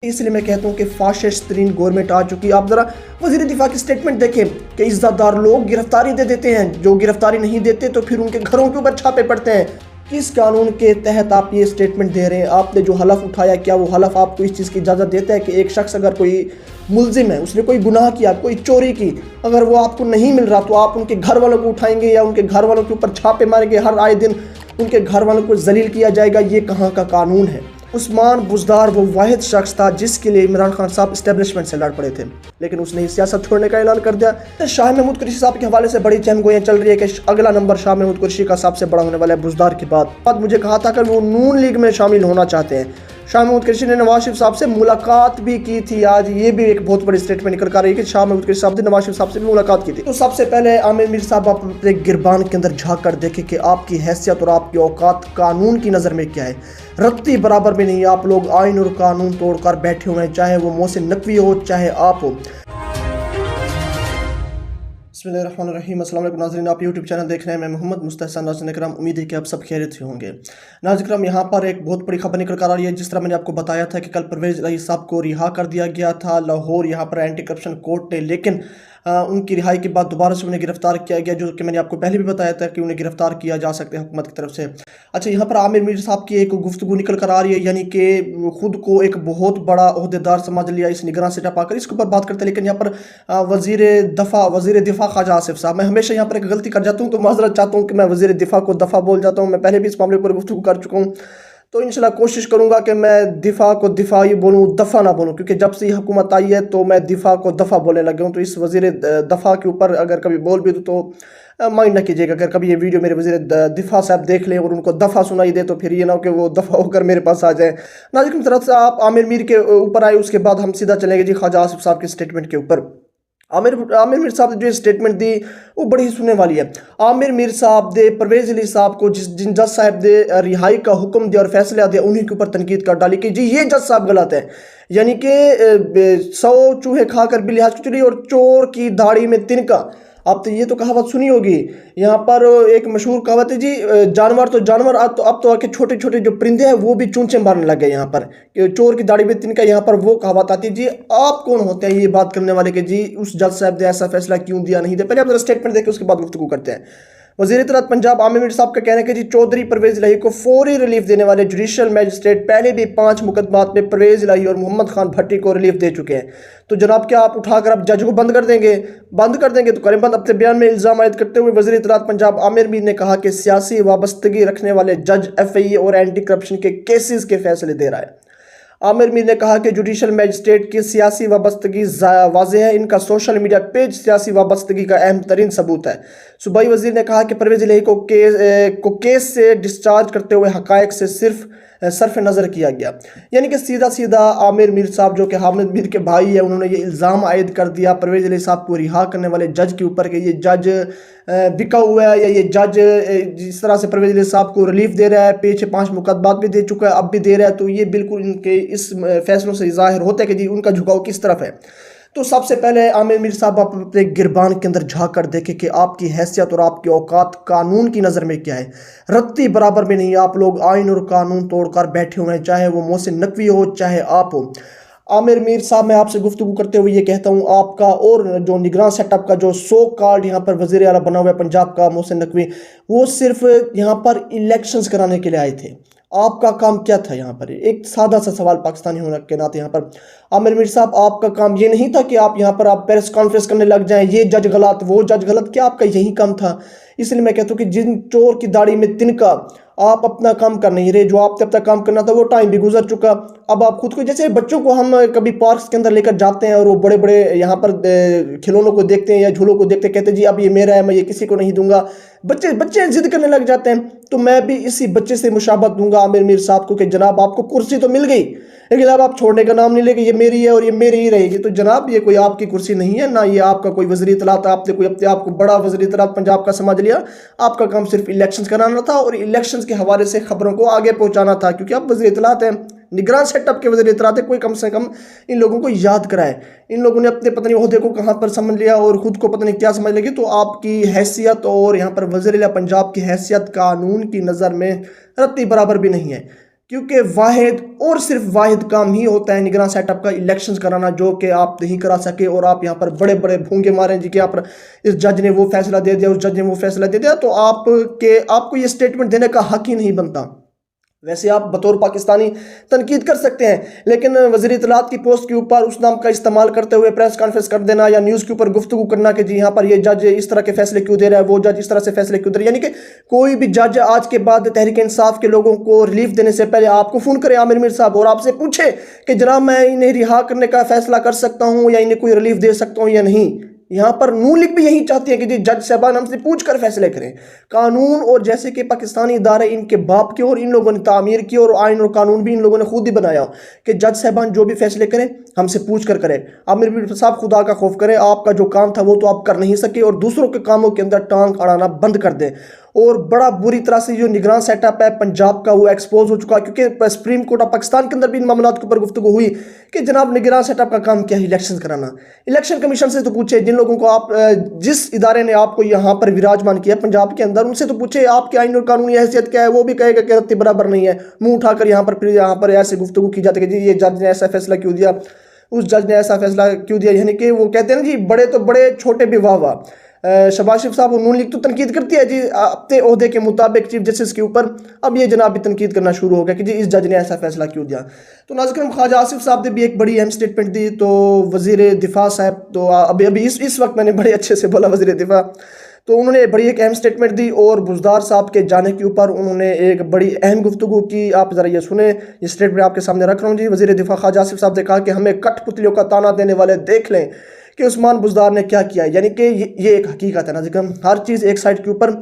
इसलिए मैं कहता हूँ कि फाशिस्ट तरीन गवर्नमेंट आ चुकी है। आप ज़रा वज़ीर दिफा की स्टेटमेंट देखें कि इज़्ज़तदार लोग गिरफ्तारी दे देते हैं, जो गिरफ्तारी नहीं देते तो फिर उनके घरों के ऊपर छापे पड़ते हैं। किस कानून के तहत आप ये स्टेटमेंट दे रहे हैं? आपने जो हलफ उठाया, क्या वो हलफ आपको इस चीज़ की इजाज़त देता है कि एक शख्स अगर कोई मुल्जिम है, उसने कोई गुनाह किया, कोई चोरी की, अगर वो आपको नहीं मिल रहा तो आप उनके घर वालों को उठाएंगे या उनके घर वालों के ऊपर छापे मारेंगे? हर आए दिन उनके घर वालों को जलील किया जाएगा। ये कहाँ का कानून है? उस्मान बुज़दार वो वाहिद शख्स था जिसके लिए इमरान खान साहब इस्टेब्लिशमेंट से लड़ पड़े थे, लेकिन उसने सियासत छोड़ने का ऐलान कर दिया। शाह महमूद कुरैशी साहब के हवाले से बड़ी चहमगोइयाँ चल रही है कि अगला नंबर शाह महमूद कुरैशी का सबसे बड़ा होने वाला है बुज़दार के बाद। मुझे कहा था कि वो नून लीग में शामिल होना चाहते हैं। शाह महमूद कुरैशी ने नवाज शरीफ साहब से मुलाकात भी की थी। आज ये भी एक बहुत बड़ी स्टेटमेंट निकल कर रही है कि शाह महमूद कुरैशी साहब ने नवाज शरीफ साहब से भी मुलाकात की थी। तो सबसे पहले आमिर मीर साहब आप अपने गिरबान के अंदर झाँक कर देखें कि आपकी हैसियत और आपकी औकात कानून की नज़र में क्या है। रत्ती बराबर भी नहीं। आप लोग आइन और कानून तोड़कर बैठे हुए हैं, चाहे वो मोहसिन नकवी हो चाहे आप हो। बिस्मिल्लाहिर्रहमानिर्रहीम। अस्सलाम वालेकुम नाज़रीन, आप यूट्यूब चैनल देख रहे हैं। मैं मोहम्मद मुस्तहसन नाज़रीन करम, उम्मीद है कि आप सब खैरियत से होंगे। नाज़रीन करम, यहाँ पर एक बहुत बड़ी खबर निकल कर आ रही है। जिस तरह मैंने आपको बताया था कि कल परवेज़ इलाही साहब को रिहा कर दिया गया था लाहौर यहाँ पर एंटी करप्शन कोर्ट ने, लेकिन उनकी रिहाई के बाद दोबारा से उन्हें गिरफ्तार किया गया, जो कि मैंने आपको पहले भी बताया था कि उन्हें गिरफ्तार किया जा सकता है हुकूमत की तरफ से। अच्छा, यहाँ पर आमिर मीर साहब की एक गुफ्तगू निकल कर आ रही है, यानी कि खुद को एक बहुत बड़ा ओहदेदार समझ लिया इस निगरान से टपा कर। इसके ऊपर बात करते हैं, लेकिन यहाँ पर वज़ीर दिफा ख्वाजा आसिफ साहब, मैं हमेशा यहाँ पर एक गलती कर जाता हूँ, तो माज़रत चाहता हूँ कि मैं वज़ीर दिफा को दफ़ा बोल जाता हूँ। मैं पहले भी इस मामले पर गुफ्तगू कर चुका हूँ, तो इंशाल्लाह कोशिश करूंगा कि मैं दिफा को दिफा ही बोलूँ, दफ़ा ना बोलूँ, क्योंकि जब से ये हुकूमत आई है तो मैं दिफा को दफ़ा बोलने लगा हूँ। तो इस वज़ीर दफ़ा के ऊपर अगर कभी बोल भी दूँ तो माइंड ना कीजिएगा। अगर कभी ये वीडियो मेरे वज़ीर दिफा साहब देख लें और उनको दफ़ा सुनाई दे तो फिर ये ना हो कि वो दफ़ा होकर मेरे पास आ जाए। नाज़रीन की तरफ से आप आमिर मीर के ऊपर आए, उसके बाद हम सीधा चलेंगे जी ख्वाजा आसिफ साहब के स्टेटमेंट के ऊपर। आमिर मीर साहब ने जो स्टेटमेंट दी वो बड़ी ही सुनने वाली है। आमिर मीर साहब ने परवेज़ इलाही साहब को जिन जज साहब ने रिहाई का हुक्म दिया और फैसला दिया, उन्हीं के ऊपर तनकीद कर डाली कि जी ये जज साहब गलत है। यानी कि 100 चूहे खाकर बिल्ली हंस चुरी और चोर की दाढ़ी में तिनका। आप तो ये तो कहावत सुनी होगी। यहाँ पर एक मशहूर कहावत है जी, जानवर तो जानवर, अब तो आके छोटे छोटे जो परिंदे हैं वो भी चूंचे मारने लगे। यहाँ पर कि चोर की दाढ़ी में तिनका, यहाँ पर वो कहावत आती है। जी आप कौन होते हैं ये बात करने वाले कि जी उस जज साहब ने ऐसा फैसला क्यों दिया, नहीं दिया? पहले आप स्टेटमेंट देखें, उसके बाद गुफ्तगू करते हैं। वज़ीर इत्तलात पंजाब आमिर मीर साहब का कहना है कि जी चौधरी परवेज़ इलाही को फौरी रिलीफ देने वाले जुडिशल मैजिस्ट्रेट पहले भी 5 मुकदमात में परवेज़ इलाही और मोहम्मद खान भट्टी को रिलीफ दे चुके हैं। तो जनाब क्या आप उठाकर अब जज को बंद कर देंगे? तो करें बंद। अपने बयान में इल्ज़ाम आयद करते हुए वज़ीर इत्तलात पंजाब आमिर मीर ने कहा कि सियासी वाबस्तगी रखने वाले जज FIA और एंटी करप्शन के केसेस के फैसले दे रहा है। आमिर मीर ने कहा कि जुडिशल मैजिस्ट्रेट की सियासी वाबस्तगी वाज़ेह है, इनका सोशल मीडिया पेज सियासी वाबस्तगी का अहम तरीन सबूत है। सूबाई वज़ीर ने कहा कि परवेज़ इलाही को केस से डिस्चार्ज करते हुए हक़ाइक़ से सिर्फ सरफ नज़र किया गया। यानी कि सीधा सीधा आमिर मीर साहब जो कि हामिद मीर के भाई है, उन्होंने ये इल्ज़ाम आयद कर दिया परवेज़ इलाही साहब को रिहा करने वाले जज के ऊपर कि ये जज बिका हुआ है, या ये जज जिस तरह से परवेज़ इलाही साहब को रिलीफ दे रहा है, पीछे 5 मुकदमात भी दे चुका है, अब भी दे रहा है। तो ये बिल्कुल इनके इस फैसलों से ज़ाहिर होता है कि जी उनका झुकाव किस तरफ है। तो सबसे पहले आमिर मीर साहब आप अपने गिरबान के अंदर झाँक कर देखें कि आपकी हैसियत और आपकी औकात कानून की नज़र में क्या है। रत्ती बराबर भी नहीं। आप लोग आइन और कानून तोड़कर बैठे हुए हैं, चाहे वो मोहसिन नकवी हो चाहे आप हो। आमिर मीर साहब, मैं आपसे गुफ्तगू करते हुए ये कहता हूँ, आपका और जो निगरान सेटअप का जो सो कॉल्ड यहाँ पर वज़ीर आला बना हुआ है पंजाब का मोहसिन नकवी, वो सिर्फ यहाँ पर इलेक्शंस कराने के लिए आए थे। आपका काम क्या था यहाँ पर? एक सादा सा सवाल पाकिस्तानी होने के नाते यहाँ पर आमिर मीर साहब, आपका काम ये नहीं था कि आप यहाँ पर आप प्रेस कॉन्फ्रेंस करने लग जाएं, ये जज गलत वो जज गलत? क्या आपका यही काम था? इसलिए मैं कहता हूँ कि जिन चोर की दाढ़ी में तिनका, आप अपना काम कर नहीं रहे। जो आप तब तक काम करना था वो टाइम भी गुजर चुका। अब आप खुद को, जैसे बच्चों को हम कभी पार्क्स के अंदर लेकर जाते हैं और वो बड़े बड़े यहाँ पर खिलौनों को देखते हैं या झूलों को देखते हैं, कहते हैं जी अब ये मेरा है, मैं ये किसी को नहीं दूंगा। बच्चे जिद करने लग जाते हैं। तो मैं भी इसी बच्चे से मुशाबत दूंगा आमिर मीर साहब को कि जनाब आपको कुर्सी तो मिल गई, लेकिन जनाब आप छोड़ने का नाम नहीं लेके ये मेरी है और ये मेरी ही रहेगी। तो जनाब ये कोई आपकी कुर्सी नहीं है, ना ये आपका कोई वज़ीर इत्तलात, आपने कोई अपने आप को बड़ा वज़ीर इत्तलात पंजाब का समझ लिया। आपका काम सिर्फ इलेक्शंस कराना था और इलेक्शंस के हवाले से खबरों को आगे पहुंचाना था, क्योंकि आप वज़ीर इत्तलात हैं, निगरान सेटअप के वज़ीर इत्तलात है। कोई कम से कम इन लोगों को याद कराए। इन लोगों ने अपने पता नहीं ओहदे को कहाँ पर समझ लिया और ख़ुद को पता नहीं क्या समझ लगी। तो आपकी हैसियत और यहाँ पर वज़ीर आला पंजाब की हैसियत कानून की नज़र में रत्ती बराबर भी नहीं है। क्योंकि वाहिद और सिर्फ वाहिद काम ही होता है निगरान सेटअप का इलेक्शंस कराना, जो कि आप नहीं करा सके और आप यहाँ पर बड़े बड़े भूंगे मारें जी कि यहाँ पर इस जज ने वो फैसला दे दिया, उस जज ने वो फैसला दे दिया, तो आपको ये स्टेटमेंट देने का हक ही नहीं बनता। वैसे आप बतौर पाकिस्तानी तनकीद कर सकते हैं, लेकिन वज़ीर इत्तलात की पोस्ट के ऊपर उस नाम का इस्तेमाल करते हुए प्रेस कॉन्फ्रेंस कर देना या न्यूज़ के ऊपर गुफ्तगू करना कि जी यहाँ पर ये जज इस तरह के फैसले क्यों दे रहा है, वो जज इस तरह से फैसले क्यों दे रहा है, यानी कि कोई भी जज आज के बाद तहरीक इंसाफ के लोगों को रिलीफ देने से पहले आपको फ़ोन करे आमिर मीर साहब और आपसे पूछे कि जनाब मैं इन्हें रिहा करने का फैसला कर सकता हूँ या इन्हें कोई रिलीफ दे सकता हूँ या नहीं। यहाँ पर नून लीग भी यही चाहती है कि जी जज साहबान हमसे पूछ कर फैसले करें। कानून और जैसे कि पाकिस्तानी इदारे इनके बाप के और इन लोगों ने तामीर की और आइन और कानून भी इन लोगों ने खुद ही बनाया कि जज साहबान जो भी फैसले करें हमसे पूछ कर करें। आमिर मीर साहब खुदा का खौफ करें, आपका जो काम था वो तो आप कर नहीं सके और दूसरों के कामों के अंदर टांग अड़ाना बंद कर दें। और बड़ा बुरी तरह से जो निगरान सेटअप है पंजाब का वो एक्सपोज हो चुका, क्योंकि सुप्रीम कोर्ट ऑफ पाकिस्तान के अंदर भी इन मामलों के ऊपर गुफ्तगू हुई कि जनाब निगरान सेटअप का काम क्या है, इलेक्शन कराना। इलेक्शन कमीशन से तो पूछे, जिन लोगों को आप जिस इदारे ने आपको यहाँ पर विराजमान किया पंजाब के अंदर, उनसे तो पूछे आपके आइन और कानूनी हैसियत क्या है, वो भी कहेगा कि रत्ती बराबर नहीं है। मुंह उठाकर यहाँ पर ऐसे गुफ्तगू की जाती है कि जी ये जज ने ऐसा फैसला क्यों दिया, उस जज ने ऐसा फैसला क्यों दिया, यानी कि वो कहते हैं ना जी बड़े तो बड़े छोटे भी वाह वाह। शहबाज शरीफ साहब नून लीग तो तनकीद करती है जी अपने ओहदे के मुताबिक चीफ जस्टिस के ऊपर, अब ये जनाब भी तनकीद करना शुरू हो गया कि जी इस जज ने ऐसा फैसला क्यों दिया। तो नाज़रीन ख्वाजा आसिफ साहब ने भी एक बड़ी अहम स्टेटमेंट दी, तो वज़ीर दिफा साहब तो अभी इस वक्त मैंने बड़े अच्छे से बोला वज़ीर दिफा, तो उन्होंने बड़ी एक अहम स्टेटमेंट दी और बुज़दार साहब के जाने के ऊपर उन्होंने एक बड़ी अहम गुफ्तगू की। आप ज़रा ये सुने, ये स्टेटमेंट आपके सामने रख रहा हूँ जी। वज़ीर दिफा ख्वाजा आसिफ साहब ने कहा कि हमें कठपुतलियों का ताना देने वाले देख लें कि उस्मान बुज़दार ने क्या किया, यानी कि ये एक हकीकत है ना जी, हर चीज़ एक साइड के ऊपर।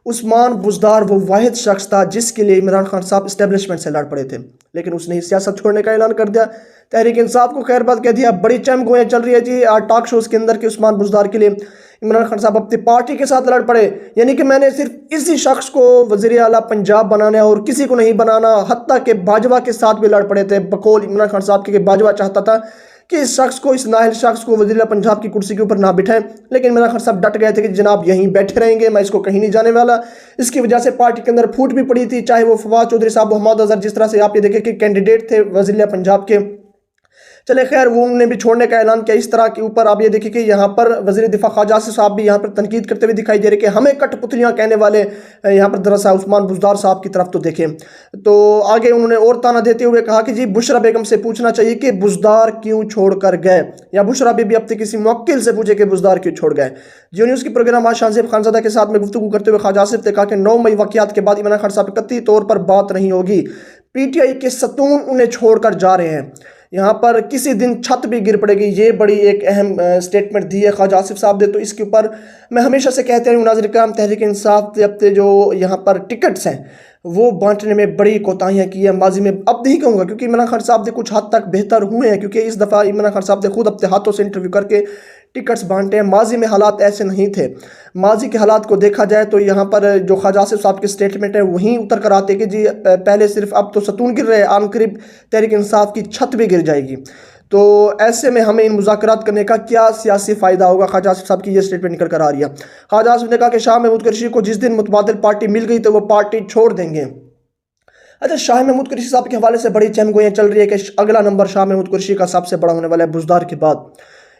उस्मान बुज़दार वो वाहिद शख्स था जिसके लिए इमरान खान साहब इस्टेब्लिशमेंट से लड़ पड़े थे, लेकिन उसने सियासत छोड़ने का ऐलान कर दिया, तहरीक इंसाफ को खैर बात कह दिया। बड़ी चम गोएं चल रही है जी टॉक शोज़ के अंदर कि उस्मान बुज़दार के लिए इमरान खान साहब अपनी पार्टी के साथ लड़ पड़े, यानी कि मैंने सिर्फ इसी शख्स को वज़ीर आला पंजाब बनाना है और किसी को नहीं बनाना। हत्ता के बाजवा के साथ भी लड़ पड़े थे बकौल इमरान खान साहब के, बाजवा चाहता था कि इस शख्स को, इस नाहिल शख्स को वज़ीर पंजाब की कुर्सी के ऊपर ना बिठाएं, लेकिन इमरान खान साहब डट गए थे कि जनाब यहीं बैठे रहेंगे, मैं इसको कहीं नहीं जाने वाला। इसकी वजह से पार्टी के अंदर फूट भी पड़ी थी, चाहे वो फवाद चौधरी साहब, मोहम्मद अजहर, जिस तरह से आप ये देखें कि कैंडिडेट थे वज़ीर पंजाब के, चले खैर वो उन्होंने भी छोड़ने का ऐलान किया। इस तरह के ऊपर आप ये देखिए कि यहाँ पर वज़ीर दिफा ख्वाजा आसिफ साहब भी यहाँ पर तनकीद करते हुए दिखाई दे रहे कि हमें कठपुतलियाँ कहने वाले यहाँ पर दरअसल उस्मान बुज़दार साहब की तरफ तो देखें। तो आगे उन्होंने और ताना देते हुए कहा कि जी बुशरा बेगम से पूछना चाहिए कि बुज़दार क्यों छोड़ कर गए, या बुशरा भी अपने किसी मुवक्किल से पूछे कि बुज़दार क्यों छोड़ गए। जियो न्यूज़ की प्रोग्राम आज शाहज़ेब खानज़ादा के साथ में गुफ्तगू करते हुए ख्वाजा आसिफ ने कहा कि 9 मई वाक़यात के बाद इमरान खान साहब कतई तौर पर बात नहीं होगी, PTI के सतून उन्हें छोड़कर जा रहे हैं, यहाँ पर किसी दिन छत भी गिर पड़ेगी। ये बड़ी एक अहम स्टेटमेंट दी है ख्वाजा आसिफ साहब ने। तो इसके ऊपर मैं हमेशा से कहते हैं नाज़रीन करम, तहरीक इंसाफ से अपने जो यहाँ पर टिकट्स हैं वो बांटने में बड़ी कोताहियाँ की है माजी में। अब नहीं कहूँगा क्योंकि इमरान खान साहब ने कुछ हद तक बेहतर हुए हैं, क्योंकि इस दफ़ा इमरान खान साहब ने खुद अपने हाथों से इंटरव्यू करके टिकट्स बांटे हैं। माजी में हालात ऐसे नहीं थे। माजी के हालात को देखा जाए तो यहाँ पर जो ख्वाजा आसिफ साहब की स्टेटमेंट है वहीं उतर कर आते कि जी पहले सिर्फ अब तो सतून गिर रहे हैं, आन करीब तहरीक इंसाफ की छत भी गिर जाएगी। तो ऐसे में हमें इन मुज़ाकरात करने का क्या सियासी फ़ायदा होगा। ख्वाजा आसिफ साहब की ये स्टेटमेंट निकल कर आ रही है। ख्वाजा आसिफ ने कहा कि शाह महमूद कुरैशी को जिस दिन मुतबादिल पार्टी मिल गई तो वो पार्टी छोड़ देंगे। अच्छा, शाह महमूद कुरैशी साहब के हवाले से बड़ी चहमगोइयाँ चल रही है कि अगला नंबर शाह महमूद कुरैशी का सबसे बड़ा होने वाला है बुज़दार के बाद,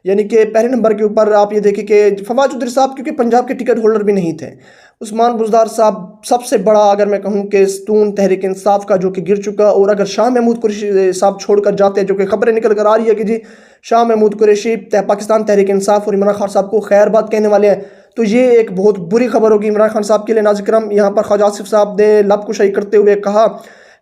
यानी कि पहले नंबर के ऊपर आप ये देखिए कि फवाद चौधरी साहब क्योंकि पंजाब के टिकट होल्डर भी नहीं थे, उस्मान बुज़दार साहब सबसे बड़ा अगर मैं कहूँ कि स्तून तहरीक इंसाफ का जो कि गिर चुका, और अगर शाह महमूद कुरैशी साहब छोड़कर जाते हैं, जो कि खबरें निकल कर आ रही है कि जी शाह महमूद कुरैशी पाकिस्तान तहरीक इंसाफ और इमरान खान साहब को खैर बात कहने वाले हैं, तो ये एक बहुत बुरी खबर होगी इमरान खान साहब के लिए। नाज़रीन करम, यहाँ पर ख्वाजा आसिफ साहब ने लबकुशाई करते हुए कहा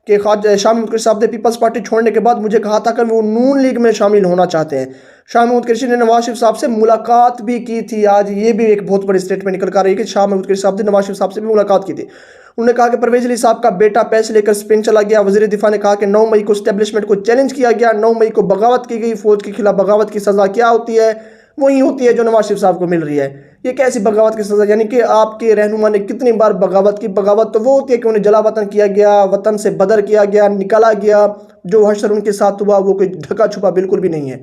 कि शाह महमूद कुरैशी साहब ने पीपल्स पार्टी छोड़ने के बाद मुझे कहा था कि वो नून लीग में शामिल होना चाहते हैं। शाह महमूद कुरैशी ने नवाज शरीफ साहब से मुलाकात भी की थी। आज ये भी एक बहुत बड़ी स्टेटमेंट निकल कर रही है कि शाह महमूद कुरैशी साहब ने नवाज शरीफ साहब से भी मुलाकात की थी। उन्होंने कहा कि परवेज़ अली साहब का बेटा पैसे लेकर स्पेन चला गया। वज़ीर दिफा ने कहा कि 9 मई को इस्टेब्लिशमेंट को चैलेंज किया गया, 9 मई को बगावत की गई। फ़ौज के खिलाफ बगावत की सज़ा क्या होती है? वही होती है जो नवाज शरीफ साहब को मिल रही है। ये कैसी बगावत की सज़ा, यानी कि आपके रहनुमा ने कितनी बार बगावत की? बगावत तो वो होती है कि उन्हें जला वतन किया गया, वतन से बदर किया गया, निकाला गया। जो हशर उनके साथ हुआ वो कोई ढका छुपा बिल्कुल भी नहीं है।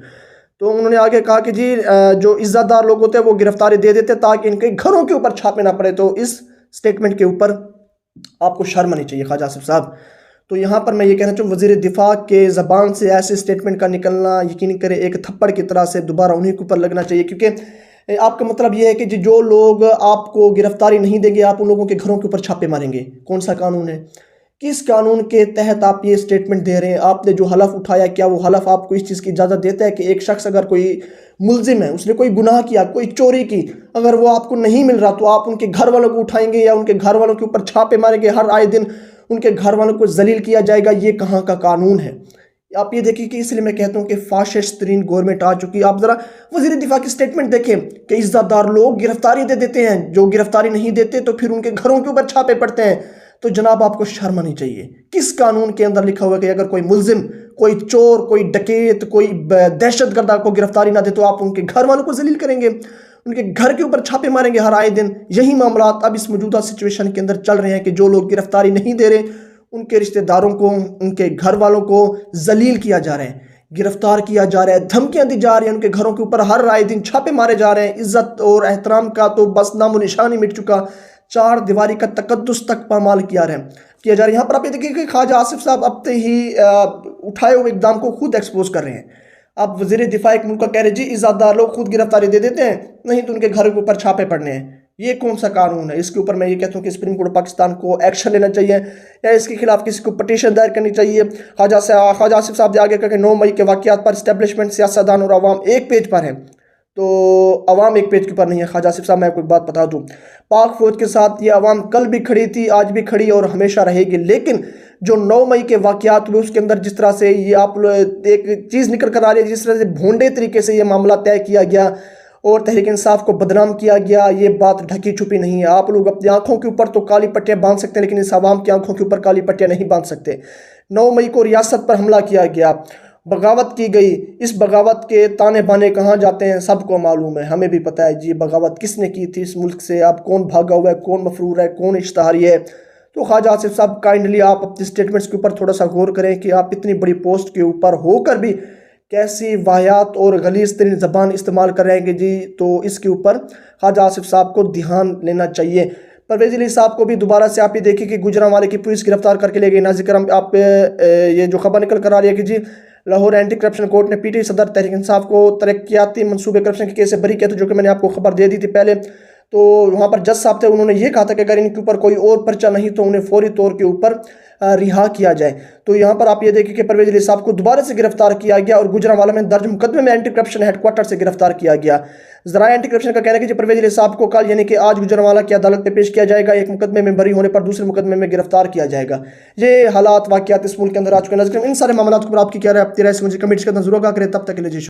तो उन्होंने आगे कहा कि जी जो इज़्ज़तदार लोग होते हैं वो गिरफ्तारी दे देते ताकि इनके घरों के ऊपर छापे ना पड़े। तो इस स्टेटमेंट के ऊपर आपको शर्म आनी चाहिए ख्वाजा आसिफ साहब। تو یہاں پر میں یہ کہنا چاہوں وزیر دفاع کے زبان سے ایسے سٹیٹمنٹ کا نکلنا یقینی کرے ایک تھپڑ کی طرح سے دوبارہ انہیں کے اوپر لگنا چاہیے، کیونکہ آپ کا مطلب یہ ہے کہ جو لوگ آپ کو گرفتاری نہیں دیں گے آپ ان لوگوں کے گھروں کے اوپر چھاپے ماریں گے۔ کون سا قانون ہے؟ کس قانون کے تحت آپ یہ سٹیٹمنٹ دے رہے ہیں؟ آپ نے جو حلف اٹھایا کیا وہ حلف آپ کو اس چیز کی اجازت دیتا ہے کہ ایک شخص اگر کوئی ملزم ہے، اس نے کوئی گناہ کیا، کوئی چوری کی، اگر وہ آپ کو نہیں مل رہا تو آپ ان کے گھر والوں کو اٹھائیں گے یا ان کے گھر والوں کے اوپر چھاپے ماریں گے، ہر آئے دن ان کے گھر والوں کو ذلیل کیا جائے گا؟ یہ کہاں کا قانون ہے؟ آپ یہ دیکھیں کہ اس لیے میں کہتا ہوں کہ فاشسٹ ترین گورنمنٹ آ چکی۔ آپ ذرا وزیر دفاع کی سٹیٹمنٹ دیکھیں کہ عزت دار لوگ گرفتاری دے دیتے ہیں، جو گرفتاری نہیں دیتے تو پھر ان کے گھروں کے اوپر چھاپے پڑتے ہیں۔ تو جناب آپ کو شرم آنی چاہیے۔ کس قانون کے اندر لکھا ہوا ہے کہ اگر کوئی ملزم، کوئی چور، کوئی ڈکیت، کوئی دہشت گرد آپ کو گرفتاری نہ دے تو آپ ان کے گھر والوں کو ذلیل کریں گے، ان کے گھر کے اوپر چھاپے ماریں گے ہر آئے دن؟ یہی معاملات اب اس موجودہ سچویشن کے اندر چل رہے ہیں کہ جو لوگ گرفتاری نہیں دے رہے ان کے رشتہ داروں کو، ان کے گھر والوں کو ذلیل کیا جا رہا ہے، گرفتار کیا جا رہا ہے، دھمکیاں دی جا رہی ہیں، ان کے گھروں کے اوپر ہر آئے دن چھاپے مارے جا رہے ہیں۔ عزت اور احترام کا تو بس نام و نشان ہی مٹ چکا، چار دیواری کا تقدس تک پامال کیا جا رہا ہے۔ یہاں پر آپ یہ دیکھیں کہ خواجہ آصف صاحب اب ہی اٹھائے ہوئے اقدام کو خود ایکسپوز کر رہے ہیں۔ اب وزیر دفاع ایک ملک کا کہہ رہے جی عزت دار لوگ خود گرفتاری دے دیتے ہیں، نہیں تو ان کے گھر کے اوپر چھاپے پڑنے ہیں۔ یہ کون سا قانون ہے؟ اس کے اوپر میں یہ کہتا ہوں کہ سپریم کورٹ پاکستان کو ایکشن لینا چاہیے یا اس کے خلاف کسی کو پٹیشن دائر کرنی چاہیے۔ خواجہ آصف صاحب نے آگے کہا کہ 9 مئی کے واقعات پر اسٹیبلشمنٹ، سیاستدان اور عوام ایک پیج پر ہیں، تو عوام ایک پیج کے اوپر نہیں ہے۔ خواجہ آصف صاحب میں آپ کو ایک بات بتا دوں، پاک فوج کے ساتھ یہ عوام کل بھی کھڑی تھی، آج بھی کھڑی اور ہمیشہ رہے گی، لیکن جو 9 مئی کے واقعات ہوئے اس کے اندر جس طرح سے یہ آپ ایک چیز نکل کر آ رہی ہے، جس طرح سے بھونڈے طریقے سے یہ معاملہ طے کیا گیا اور تحریک انصاف کو بدنام کیا گیا، یہ بات ڈھکی چھپی نہیں ہے۔ آپ لوگ اپنی آنکھوں کے اوپر تو کالی پٹیاں باندھ سکتے ہیں لیکن اس عوام کی آنکھوں کے اوپر کالی پٹیاں نہیں باندھ سکتے۔ 9 مئی کو ریاست پر حملہ کیا گیا، بغاوت کی گئی، اس بغاوت کے تانے بانے کہاں جاتے ہیں سب کو معلوم ہے، ہمیں بھی پتہ ہے جی بغاوت کس نے کی تھی اس ملک سے، اب کون بھاگا ہوا ہے، کون مفرور ہے، کون اشتہاری ہے۔ تو خواجہ آصف صاحب کائنڈلی آپ اپنی سٹیٹمنٹس کے اوپر تھوڑا سا غور کریں کہ آپ اتنی بڑی پوسٹ کے اوپر ہو کر بھی کیسی واہیات اور غلیظ ترین زبان استعمال کر رہے ہیں کہ جی، تو اس کے اوپر خواجہ آصف صاحب کو دھیان لینا چاہیے۔ پرویز علی صاحب کو بھی دوبارہ سے آپ یہ دیکھیں کہ گوجرانوالے کی پولیس گرفتار کر کے لے گئی۔ ناظرین کرام آپ یہ جو خبر نکل کر آ رہی ہے کہ جی لاہور اینٹی کرپشن کورٹ نے پی ٹی صدر تحریک انصاف کو ترقیاتی منصوبے کرپشن کے کیس سے بری کیا تھا، جو کہ میں نے آپ کو خبر دے دی تھی پہلے۔ تو وہاں پر جج صاحب تھے، انہوں نے یہ کہا تھا کہ اگر ان کے اوپر کوئی اور پرچہ نہیں تو انہیں فوری طور کے اوپر رہا کیا جائے۔ تو یہاں پر آپ یہ دیکھیں کہ پرویز علی صاحب کو دوبارہ سے گرفتار کیا گیا اور گوجرانوالہ میں درج مقدمے میں اینٹی کرپشن ہیڈ کوارٹر سے گرفتار کیا گیا۔ ذرائع اینٹی کرپشن کا کہنا ہے کہ پرویز علی صاحب کو کل یعنی کہ آج گوجرانوالہ کی عدالت میں پیش کیا جائے گا، ایک مقدمے میں بری ہونے پر دوسرے مقدمے میں گرفتار کیا جائے گا۔ یہ حالات واقعات اس ملک کے اندر آ چکے ہیں۔ ناظرین ان سارے معاملات پر آپ کی کیا رائے، اپنی رائے سمجھے کمنٹس کے اندر ضرور آگاہ کریں۔ تب تک کے لیے جی